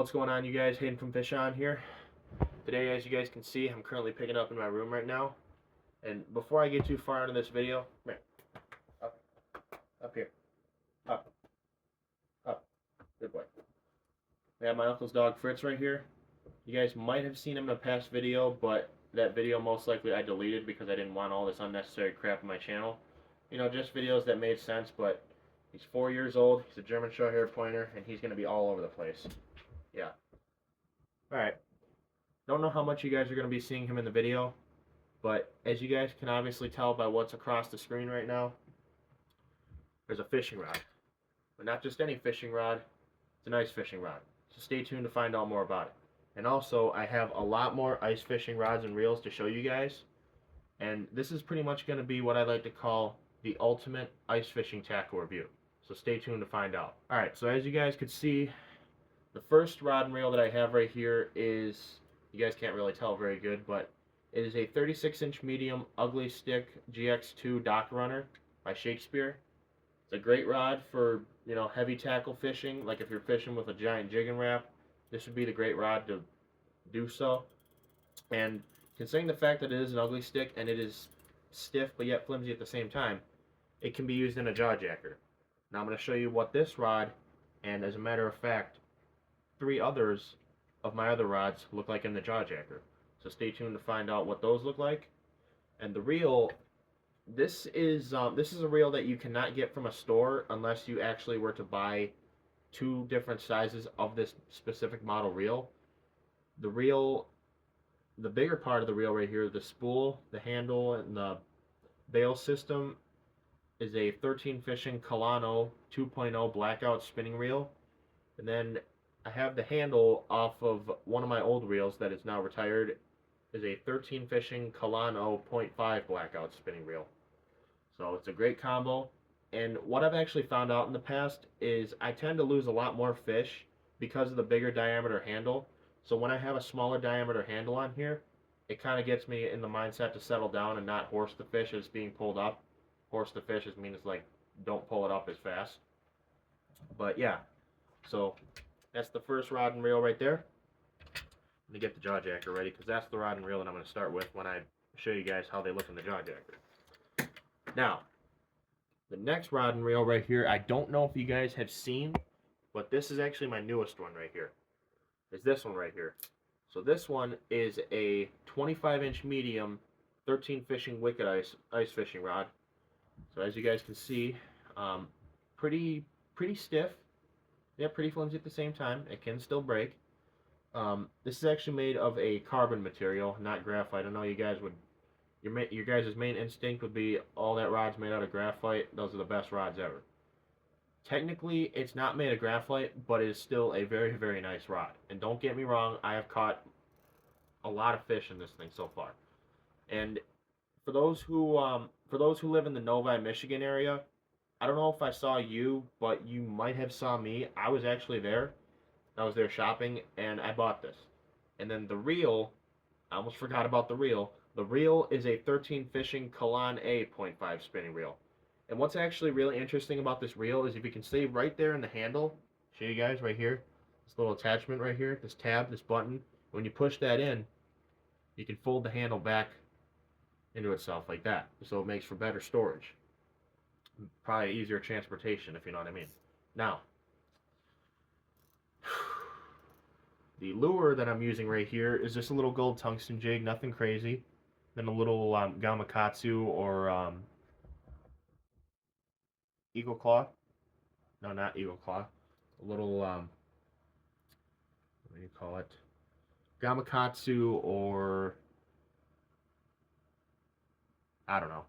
What's going on, you guys? Hayden from Fish On here. Today, as you guys can see, I'm currently picking up in my room right now. And before I get too far into this video, come here. Up here. Up. Good boy. I have my uncle's dog Fritz right here. You guys might have seen him in a past video, but that video most likely I deleted because I didn't want all this unnecessary crap on my channel. You know, just videos that made sense, but he's 4 years old, he's a German Short-Haired Pointer, and he's going to be all over the place. Yeah. Alright. Don't know how much you guys are going to be seeing him in the video, but as you guys can obviously tell by what's across the screen right now, there's a fishing rod. But not just any fishing rod, it's an ice fishing rod. So stay tuned to find out more about it. And also, I have a lot more ice fishing rods and reels to show you guys. And this is pretty much going to be what I like to call the ultimate ice fishing tackle review. So stay tuned to find out. Alright, so as you guys could see, the first rod and reel that I have right here is, you guys can't really tell very good, but it is a 36-inch medium ugly stick GX2 Dock Runner by Shakespeare. It's a great rod for, you know, heavy tackle fishing. Like if you're fishing with a giant Jig and Wrap, this would be the great rod to do so. And considering the fact that it is an ugly stick and it is stiff but yet flimsy at the same time, it can be used in a jaw jacker. Now I'm going to show you what this rod, and as a matter of fact, 3 others of my other rods look like in the jaw jacker. So stay tuned to find out what those look like. And the reel, this is a reel that you cannot get from a store unless you actually were to buy 2 different sizes of this specific model reel. The reel, the bigger part of the reel right here, the spool, the handle, and the bail system is a 13 Fishing Kalano 2.0 blackout spinning reel. And then I have the handle off of one of my old reels that is now retired, is a 13 Fishing Kalano 0.5 blackout spinning reel. So it's a great combo. And what I've actually found out in the past is I tend to lose a lot more fish because of the bigger diameter handle. So when I have a smaller diameter handle on here, it kind of gets me in the mindset to settle down and not horse the fish as being pulled up. Horse the fish means like don't pull it up as fast. But yeah, so that's the first rod and reel right there. Let me get the jaw jacker ready because that's the rod and reel that I'm going to start with when I show you guys how they look in the jaw jacker. Now, the next rod and reel right here, I don't know if you guys have seen, but this is actually my newest one right here. Is this one right here. So this one is a 25-inch medium 13 Fishing Wicked ice fishing rod. So as you guys can see, pretty stiff. Yeah, pretty flimsy at the same time. It can still break. This is actually made of a carbon material, not graphite. I know you guys would, your guys' main instinct would be all that rod's made out of graphite. Those are the best rods ever. Technically, it's not made of graphite, but it is still a very, very nice rod. And don't get me wrong, I have caught a lot of fish in this thing so far. And for those who live in the Novi, Michigan area, I don't know if I saw you, but you might have saw me. I was actually there. I was there shopping, and I bought this. And then the reel, I almost forgot about the reel. The reel is a 13 Fishing Kalan A 0.5 spinning reel. And what's actually really interesting about this reel is if you can see right there in the handle, show you guys right here, this little attachment right here, this tab, this button, when you push that in, you can fold the handle back into itself like that. So it makes for better storage. Probably easier transportation, if you know what I mean. Now, the lure that I'm using right here is just a little gold tungsten jig, nothing crazy. Then a little Gamakatsu or Eagle Claw. No, not Eagle Claw. A little, what do you call it? Gamakatsu or, I don't know.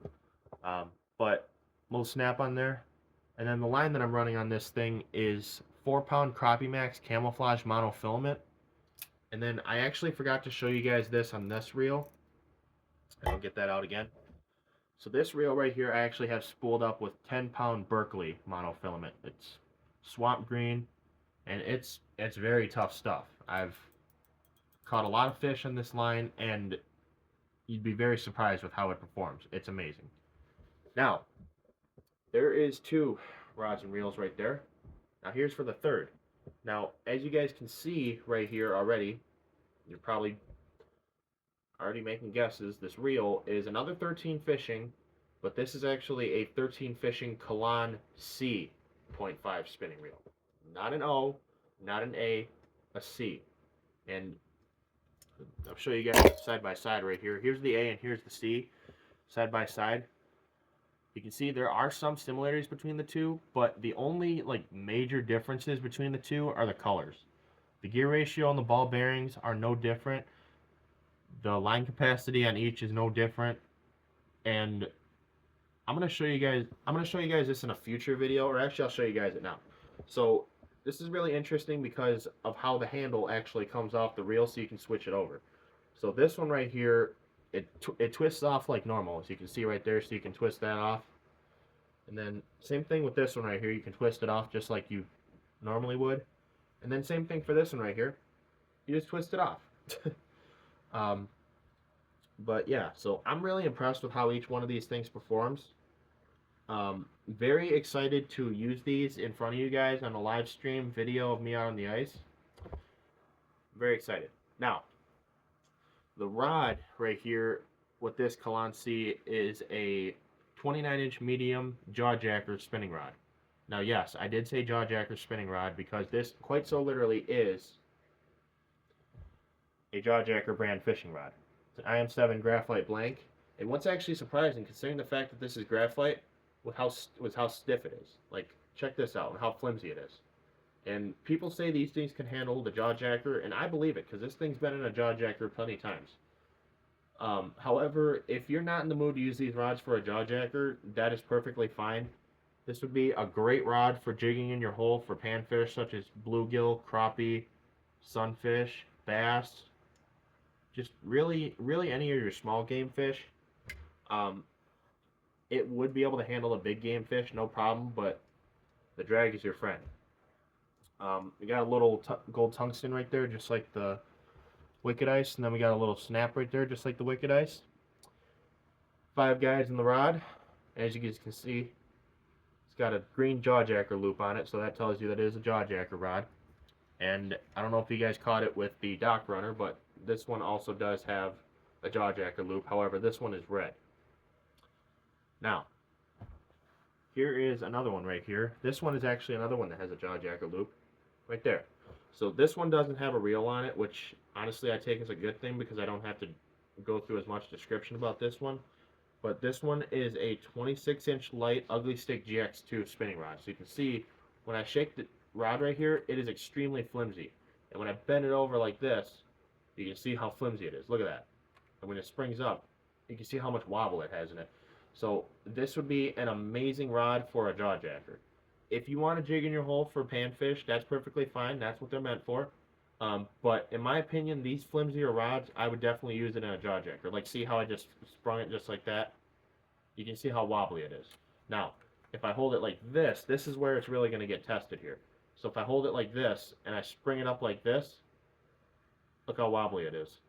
But a little snap on there. And then the line that I'm running on this thing is 4-pound Crappie Max camouflage monofilament. And then I actually forgot to show you guys this on this reel. I'll get that out again. So this reel right here I actually have spooled up with 10-pound Berkley monofilament. It's swamp green, and it's very tough stuff. I've caught a lot of fish on this line, and you'd be very surprised with how it performs. It's amazing. Now, there is 2 rods and reels right there. Now here's for the third. Now, as you guys can see right here already, you're probably already making guesses. This reel is another 13 fishing, but this is actually a 13 fishing Kalan C .5 spinning reel. Not an O, not an a C. And I'll show you guys side by side right here. Here's the A and here's the C side by side. You can see there are some similarities between the two, but the only like major differences between the two are the colors. The gear ratio on the ball bearings are no different. The line capacity on each is no different. And I'm gonna show you guys this in a future video, or actually I'll show you guys it now. So this is really interesting because of how the handle actually comes off the reel, so you can switch it over. So this one right here, it twists off like normal, as you can see right there. So you can twist that off, and then same thing with this one right here. You can twist it off just like you normally would, and then same thing for this one right here. You just twist it off. um, but yeah, so I'm really impressed with how each one of these things performs. Very excited to use these in front of you guys on a live stream video of me out on the ice. Very excited. Now, the rod right here with this Kalan C is a 29-inch medium jaw jacker spinning rod. Now, yes, I did say jaw jacker spinning rod because this quite so literally is a jaw jacker brand fishing rod. It's an IM7 graphite blank. And what's actually surprising, considering the fact that this is graphite, with how stiff it is. Like, check this out, and how flimsy it is. And people say these things can handle the jaw jacker, and I believe it, because this thing's been in a jaw jacker plenty of times. However, if you're not in the mood to use these rods for a jaw jacker, that is perfectly fine. This would be a great rod for jigging in your hole for panfish such as bluegill, crappie, sunfish, bass, just really any of your small game fish. It would be able to handle a big game fish, no problem, but the drag is your friend. We got a little gold tungsten right there, just like the Wicked Ice, and then we got a little snap right there, just like the Wicked Ice. 5 guides in the rod. As you guys can see, it's got a green jaw jacker loop on it, so that tells you that it is a jaw jacker rod. And I don't know if you guys caught it with the Dock Runner, but this one also does have a jaw jacker loop. However, this one is red. Now, here is another one right here. This one is actually another one that has a jaw jacker loop right there. So this one doesn't have a reel on it, which honestly I take as a good thing because I don't have to go through as much description about this one. But this one is a 26-inch light Ugly Stik GX2 spinning rod. So you can see when I shake the rod right here, it is extremely flimsy. And when I bend it over like this, you can see how flimsy it is. Look at that. And when it springs up, you can see how much wobble it has in it. So this would be an amazing rod for a jaw jacker. If you want to jig in your hole for panfish, that's perfectly fine. That's what they're meant for. But in my opinion, these flimsier rods, I would definitely use it in a jaw jacker. Like, see how I just sprung it just like that? You can see how wobbly it is. Now, if I hold it like this is where it's really going to get tested here. So if I hold it like this and I spring it up like this, look how wobbly it is.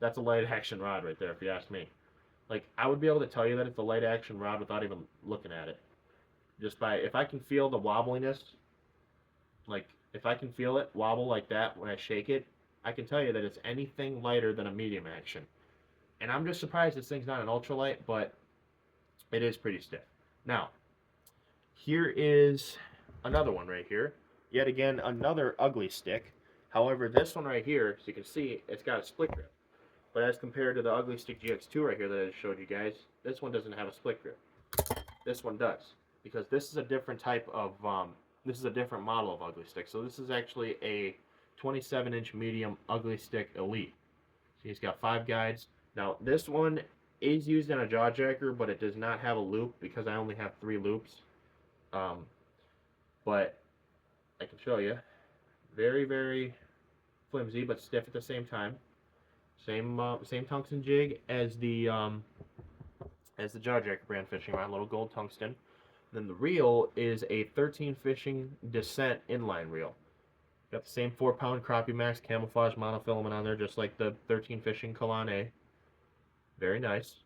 That's a light action rod right there, if you ask me. Like, I would be able to tell you that it's a light action rod without even looking at it. Just by, if I can feel the wobbliness, like, if I can feel it wobble like that when I shake it, I can tell you that it's anything lighter than a medium action. And I'm just surprised this thing's not an ultralight, but it is pretty stiff. Now, here is another one right here. Yet again, another Ugly Stik. However, this one right here, as you can see, it's got a split grip. But as compared to the Ugly Stik GX2 right here that I just showed you guys, this one doesn't have a split grip. This one does. Because this is a different type of, this is a different model of Ugly Stik. So this is actually a 27-inch medium Ugly Stik Elite. So he's got 5 guides. Now, this one is used in a jaw jacker, but it does not have a loop because I only have 3 loops. But I can show you. Very flimsy, but stiff at the same time. Same tungsten jig as the jaw jacker brand fishing rod, little gold tungsten. Then the reel is a 13 fishing descent inline reel. Got the same 4-pound Crappie Max camouflage monofilament on there, just like the 13 fishing Kalan A. Very nice.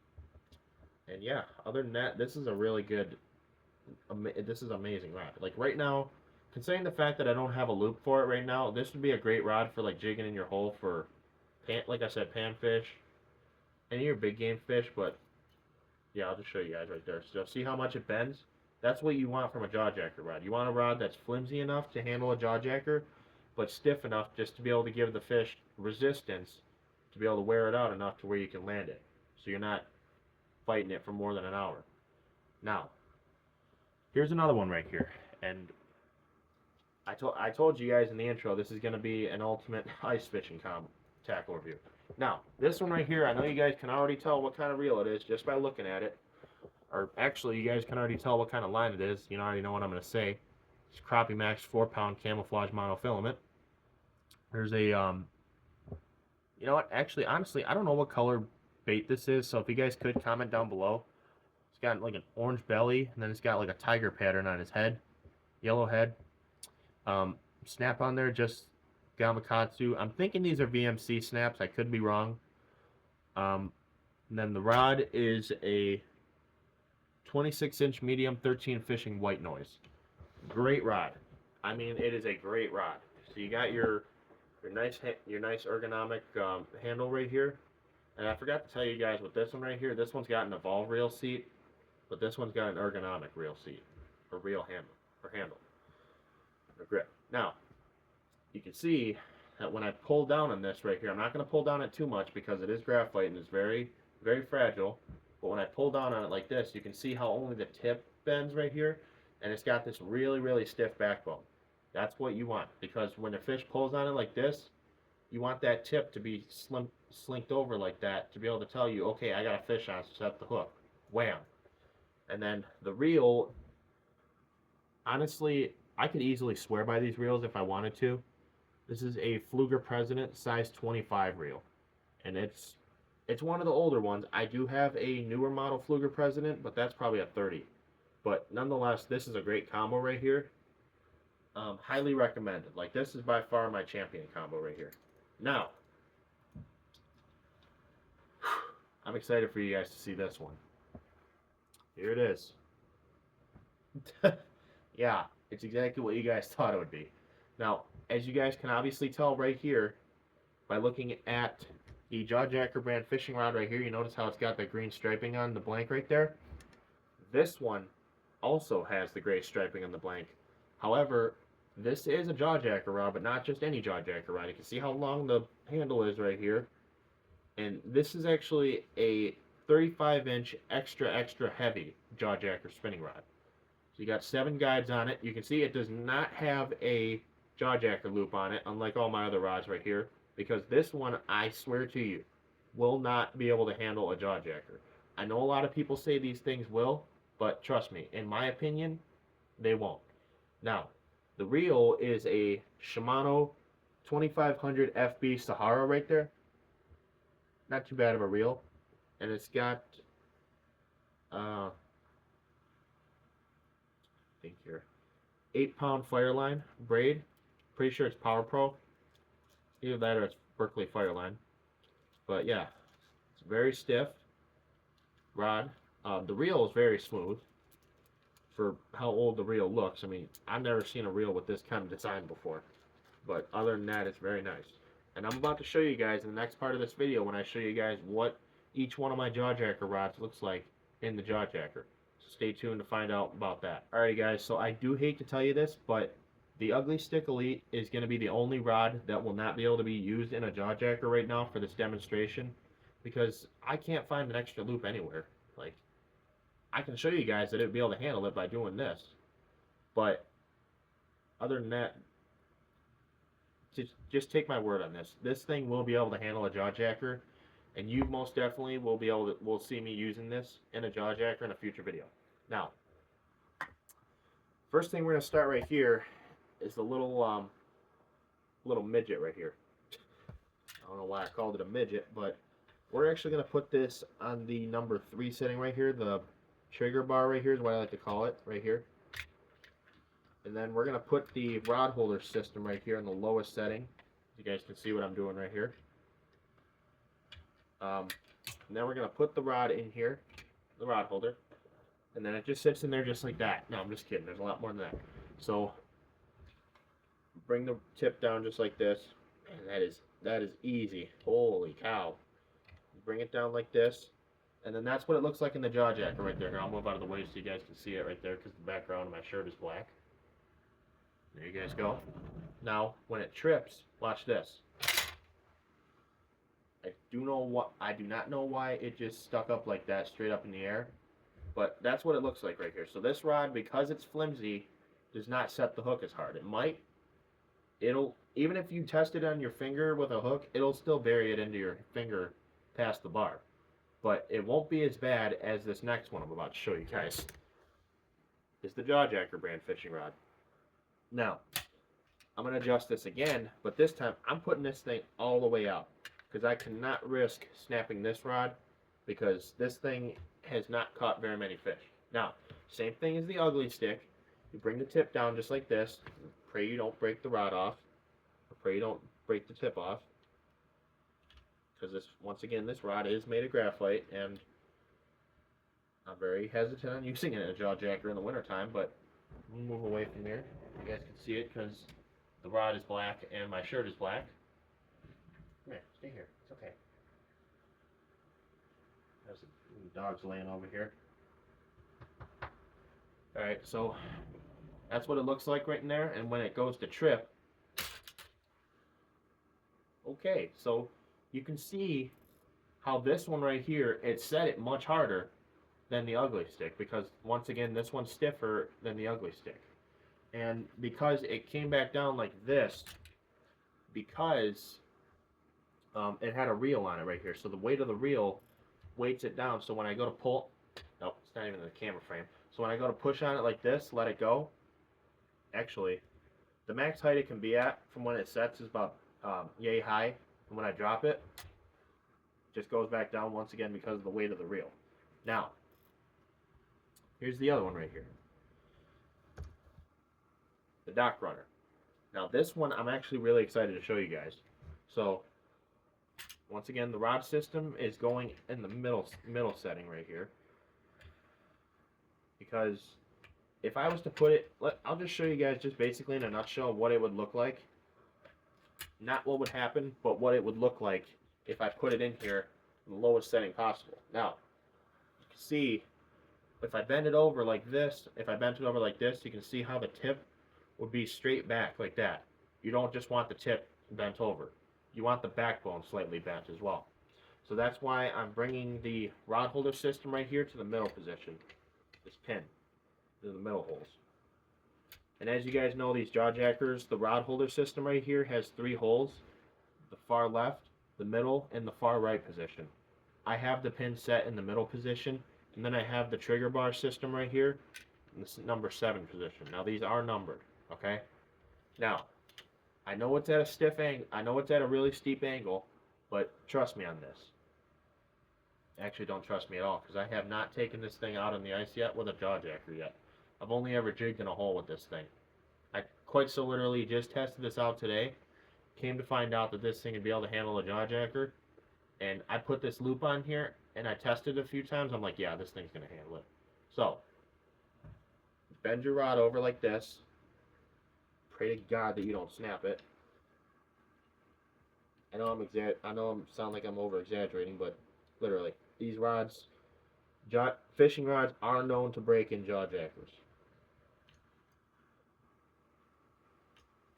And yeah, other than that, this is a really good, this is amazing rod. Like right now, considering the fact that I don't have a loop for it right now, this would be a great rod for like jigging in your hole for, like I said, panfish, any of your big game fish. But yeah, I'll just show you guys right there. So see how much it bends? That's what you want from a jaw jacker rod. You want a rod that's flimsy enough to handle a jaw jacker, but stiff enough just to be able to give the fish resistance to be able to wear it out enough to where you can land it. So you're not fighting it for more than an hour. Now, here's another one right here. And I told you guys in the intro, this is going to be an ultimate ice fishing tackle review. Now, this one right here, I know you guys can already tell what kind of reel it is just by looking at it. Or actually, you guys can already tell what kind of line it is. You already know what I'm going to say. It's Crappie Max 4-pound camouflage monofilament. There's a, you know what? Actually, honestly, I don't know what color bait this is. So if you guys could comment down below. It's got like an orange belly, and then it's got like a tiger pattern on his head. Yellow head. Snap on there, just Gamakatsu. I'm thinking these are VMC snaps. I could be wrong. And then the rod is a 26-inch medium 13 fishing white noise. Great rod. I mean, it is a great rod. So you got your nice ergonomic handle right here. And I forgot to tell you guys with this one right here. This one's got an evolve reel seat, but this one's got an ergonomic reel seat or reel handle or grip. Now, you can see that when I pull down on this right here, I'm not going to pull down it too much because it is graphite and it's very, very fragile. But when I pull down on it like this, you can see how only the tip bends right here, and it's got this really, really stiff backbone. That's what you want, because when a fish pulls on it like this, you want that tip to be slinked over like that to be able to tell you, okay, I got a fish on, set the hook. Wham. And then the reel, honestly, I could easily swear by these reels if I wanted to. This is a Pflueger President size 25 reel, and it's one of the older ones. I do have a newer model Pflueger President, but that's probably a 30. But nonetheless, this is a great combo right here. Highly recommended. Like, this is by far my champion combo right here. Now, I'm excited for you guys to see this one. Here it is. Yeah, it's exactly what you guys thought it would be. Now, as you guys can obviously tell right here, by looking at the Jawjacker brand fishing rod right here, you notice how it's got the green striping on the blank right there? This one also has the gray striping on the blank. However, this is a Jawjacker rod, but not just any Jawjacker rod. You can see how long the handle is right here. And this is actually a 35-inch extra heavy Jawjacker spinning rod. So you got 7 guides on it. You can see it does not have a Jawjacker loop on it, unlike all my other rods right here, because this one, I swear to you, will not be able to handle a Jawjacker. I know a lot of people say these things will, but trust me, in my opinion, they won't. Now, the reel is a Shimano 2500 FB Sahara right there. Not too bad of a reel. And it's got, I think here, 8-pound Fireline braid. Pretty sure it's Power Pro. Either that or it's Berkley Fireline. But yeah, it's very stiff rod. The reel is very smooth for how old the reel looks. I mean, I've never seen a reel with this kind of design before. But other than that, it's very nice. And I'm about to show you guys in the next part of this video when I show you guys what each one of my Jawjacker rods looks like in the Jawjacker. So stay tuned to find out about that. Alrighty guys, so I do hate to tell you this, but the Ugly Stik Elite is going to be the only rod that will not be able to be used in a Jawjacker right now for this demonstration, because I can't find an extra loop anywhere. Like, I can show you guys that it would be able to handle it by doing this, but other than that, just take my word on this. This thing will be able to handle a Jawjacker, and you most definitely will see me using this in a Jawjacker in a future video. Now, first thing we're going to start right here is the little midget right here. I don't know why I called it a midget, but we're actually going to put this on the number 3 setting right here. The trigger bar right here is what I like to call it, right here. And then we're going to put the rod holder system right here in the lowest setting. You guys can see what I'm doing right here. And then we're going to put the rod in here, the rod holder. And then it just sits in there just like that. No, I'm just kidding. There's a lot more than that. So bring the tip down just like this, and that is easy. Holy cow! Bring it down like this, and then that's what it looks like in the jaw jacker right there. Here, I'll move out of the way so you guys can see it right there because the background of my shirt is black. There you guys go. Now, when it trips, watch this. I do not know why it just stuck up like that, straight up in the air, but that's what it looks like right here. So this rod, because it's flimsy, does not set the hook as hard. It'll even if you test it on your finger with a hook, it'll still bury it into your finger past the bar, but it won't be as bad as this next one I'm about to show you guys. It's the Jawjacker brand fishing rod. Now, I'm going to adjust this again, but this time I'm putting this thing all the way out because I cannot risk snapping this rod because this thing has not caught very many fish. Now, same thing as the ugly stick. You bring the tip down just like this. Pray you don't break the rod off. Pray you don't break the tip off. Because this, once again, this rod is made of graphite, and I'm very hesitant on using it in a Jawjacker in the wintertime, but I'm going to move away from here. You guys can see it because the rod is black and my shirt is black. Come here, stay here. It's okay. There's the dog's laying over here. Alright, so that's what it looks like right in there, and when it goes to trip, okay, so you can see how this one right here, it set it much harder than the ugly stick because, once again, this one's stiffer than the ugly stick. And because it came back down like this, because it had a reel on it right here, so the weight of the reel weights it down, so when I go to pull, nope, it's not even in the camera frame, so when I go to push on it like this, let it go, actually, the max height it can be at from when it sets is about yay high, and when I drop it, it just goes back down once again because of the weight of the reel. Now, here's the other one right here. The Dock Runner. Now this one I'm actually really excited to show you guys. So once again, the rod system is going in the middle setting right here. Because if I was to put it, I'll just show you guys just basically in a nutshell what it would look like. Not what would happen, but what it would look like if I put it in here in the lowest setting possible. Now, you can see if I bend it over like this, you can see how the tip would be straight back like that. You don't just want the tip bent over. You want the backbone slightly bent as well. So that's why I'm bringing the rod holder system right here to the middle position. This pin to the middle holes. And as you guys know, these Jawjackers, the rod holder system right here has 3 holes. The far left, the middle, and the far right position. I have the pin set in the middle position, and then I have the trigger bar system right here in the number 7 position. Now these are numbered, okay? Now, I know it's at a stiff angle, I know it's at a really steep angle, but trust me on this. Actually, don't trust me at all, because I have not taken this thing out on the ice yet with a Jawjacker yet. I've only ever jigged in a hole with this thing. I quite so literally just tested this out today. Came to find out that this thing would be able to handle a Jawjacker. And I put this loop on here, and I tested it a few times. I'm like, yeah, this thing's going to handle it. So, bend your rod over like this. Pray to God that you don't snap it. I know I sound like I'm over exaggerating, but literally, these rods, fishing rods, are known to break in Jawjackers.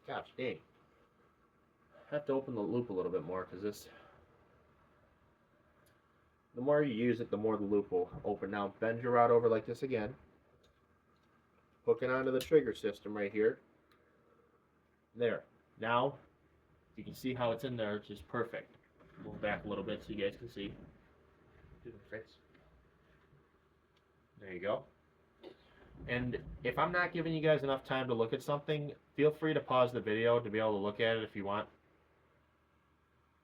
Gosh dang. I have to open the loop a little bit more because the more you use it, the more the loop will open. Now bend your rod over like this again. Hook it onto the trigger system right here. There. Now you can see how it's in there, which is perfect. Move back a little bit so you guys can see. There you go. And if I'm not giving you guys enough time to look at something, feel free to pause the video to be able to look at it if you want.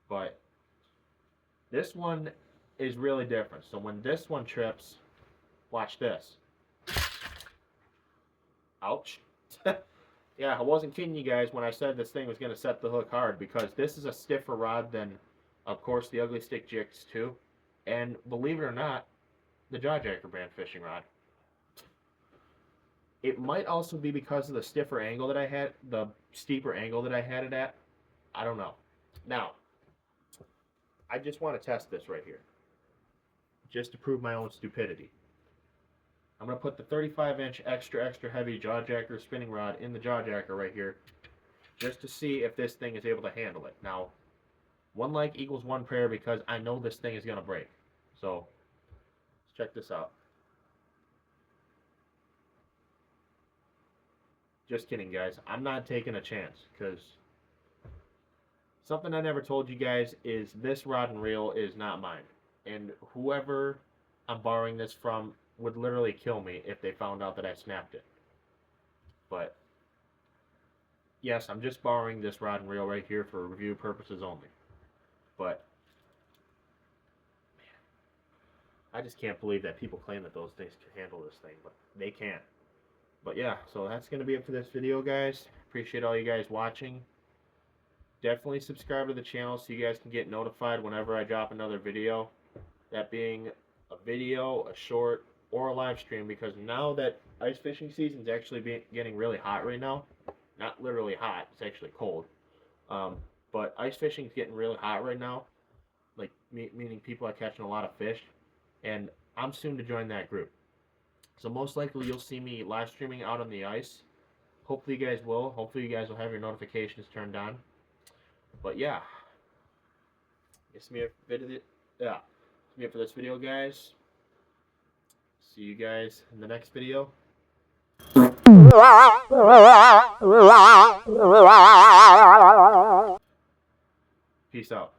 But this one is really different. So when this one trips, watch this. Ouch. Yeah, I wasn't kidding you guys when I said this thing was going to set the hook hard, because this is a stiffer rod than, of course, the Ugly Stick Jigs 2. And believe it or not, the Jawjacker brand fishing rod. It might also be because of the stiffer angle that I had, the steeper angle that I had it at. I don't know. Now, I just want to test this right here, just to prove my own stupidity. I'm going to put the 35-inch extra heavy jaw jacker spinning rod in the jaw jacker right here, just to see if this thing is able to handle it. Now, one like equals one prayer, because I know this thing is going to break. So, let's check this out. Just kidding, guys. I'm not taking a chance, because something I never told you guys is this rod and reel is not mine. And whoever I'm borrowing this from would literally kill me if they found out that I snapped it. But yes, I'm just borrowing this rod and reel right here for review purposes only. But man, I just can't believe that people claim that those things can handle this thing, but they can't. But yeah, so that's going to be it for this video, guys. Appreciate all you guys watching. Definitely subscribe to the channel so you guys can get notified whenever I drop another video. That being a video, a short, or a live stream, because now that ice fishing season is actually getting really hot right now. Not literally hot, it's actually cold. But ice fishing is getting really hot right now. Like, meaning people are catching a lot of fish. And I'm soon to join that group. So most likely you'll see me live streaming out on the ice. Hopefully you guys will. Hopefully you guys will have your notifications turned on. But yeah. It's me for this video, guys. See you guys in the next video. Peace out.